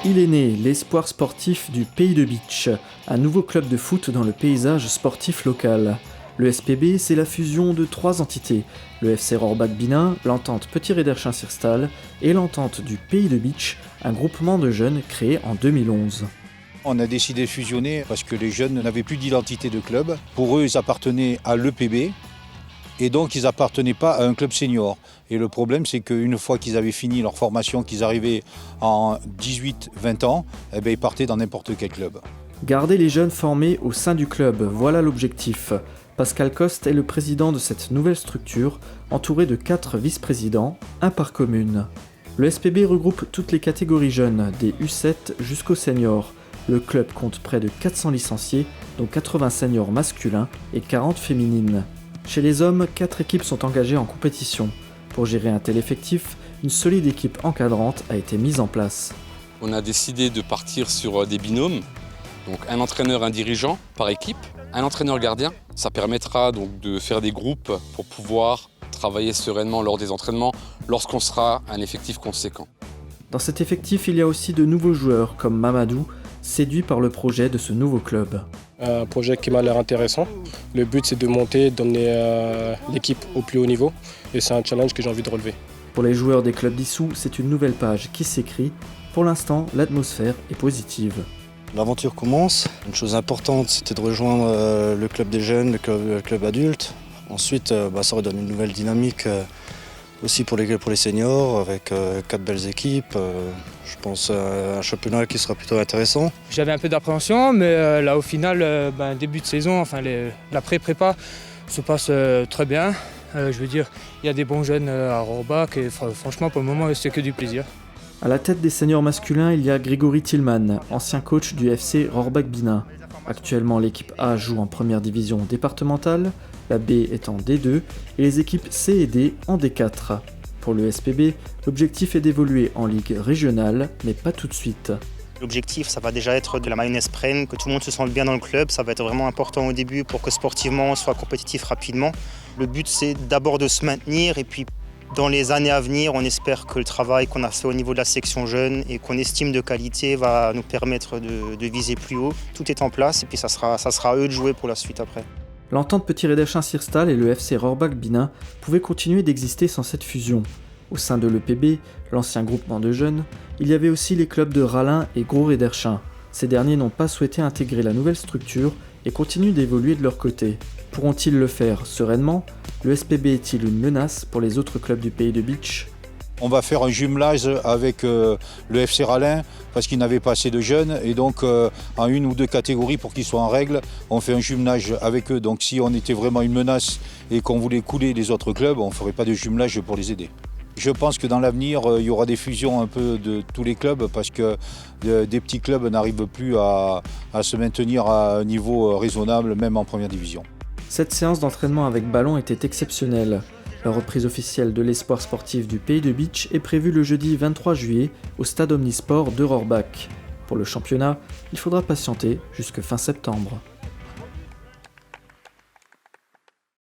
Il est né, l'espoir sportif du Pays de Bitche, un nouveau club de foot dans le paysage sportif local. Le SPB, c'est la fusion de 3 entités, le FC Rohrbach Binin, l'entente Petit Réderchin-Sirstal et l'entente du Pays de Bitche, un groupement de jeunes créé en 2011. On a décidé de fusionner parce que les jeunes n'avaient plus d'identité de club. Pour eux, ils appartenaient à l'EPB et donc ils n'appartenaient pas à un club senior. Et le problème, c'est qu'une fois qu'ils avaient fini leur formation, qu'ils arrivaient en 18-20 ans, ils partaient dans n'importe quel club. Garder les jeunes formés au sein du club, voilà l'objectif. Pascal Coste est le président de cette nouvelle structure, entouré de 4 vice-présidents, un par commune. Le SPB regroupe toutes les catégories jeunes, des U7 jusqu'aux seniors. Le club compte près de 400 licenciés, dont 80 seniors masculins et 40 féminines. Chez les hommes, 4 équipes sont engagées en compétition. Pour gérer un tel effectif, une solide équipe encadrante a été mise en place. On a décidé de partir sur des binômes, donc un entraîneur, un dirigeant par équipe, un entraîneur gardien. Ça permettra donc de faire des groupes pour pouvoir travailler sereinement lors des entraînements lorsqu'on sera un effectif conséquent. Dans cet effectif, il y a aussi de nouveaux joueurs comme Mamadou, séduit par le projet de ce nouveau club. Un projet qui m'a l'air intéressant. Le but, c'est de monter, d'emmener l'équipe au plus haut niveau. Et c'est un challenge que j'ai envie de relever. Pour les joueurs des clubs dissous, c'est une nouvelle page qui s'écrit. Pour l'instant, l'atmosphère est positive. L'aventure commence. Une chose importante, c'était de rejoindre le club des jeunes, le club adulte. Ensuite, ça redonne une nouvelle dynamique aussi pour les seniors, avec 4 belles équipes. Je pense à un championnat qui sera plutôt intéressant. J'avais un peu d'appréhension, mais là au final, début de saison, la pré-prépa se passe très bien. Je veux dire, il y a des bons jeunes à Rohrbach et franchement pour le moment c'est que du plaisir. À la tête des seniors masculins, il y a Grégory Tillman, ancien coach du FC Rohrbach Binin. Actuellement, l'équipe A joue en première division départementale, la B est en D2 et les équipes C et D en D4. Pour le SPB, l'objectif est d'évoluer en ligue régionale, mais pas tout de suite. L'objectif, ça va déjà être de la mayonnaise prenne, que tout le monde se sente bien dans le club. Ça va être vraiment important au début pour que sportivement on soit compétitif rapidement. Le but, c'est d'abord de se maintenir et puis dans les années à venir, on espère que le travail qu'on a fait au niveau de la section jeune et qu'on estime de qualité va nous permettre de viser plus haut. Tout est en place et puis ça sera à eux de jouer pour la suite après. L'entente Petit Réderchin-Sirstal et le FC Rohrbach Binin pouvaient continuer d'exister sans cette fusion. Au sein de l'EPB, l'ancien groupement de jeunes, il y avait aussi les clubs de Rallin et Gros Réderchin. Ces derniers n'ont pas souhaité intégrer la nouvelle structure et continuent d'évoluer de leur côté. Pourront-ils le faire sereinement ? Le SPB est-il une menace pour les autres clubs du Pays de Bitche ? On va faire un jumelage avec le FC Rallin parce qu'ils n'avaient pas assez de jeunes et donc en 1 ou 2 catégories pour qu'ils soient en règle, on fait un jumelage avec eux. Donc si on était vraiment une menace et qu'on voulait couler les autres clubs, on ne ferait pas de jumelage pour les aider. Je pense que dans l'avenir, il y aura des fusions un peu de tous les clubs parce que des petits clubs n'arrivent plus à se maintenir à un niveau raisonnable, même en première division. Cette séance d'entraînement avec ballon était exceptionnelle. La reprise officielle de l'espoir sportif du Pays de Bitche est prévue le jeudi 23 juillet au stade omnisport de Rohrbach. Pour le championnat, il faudra patienter jusque fin septembre.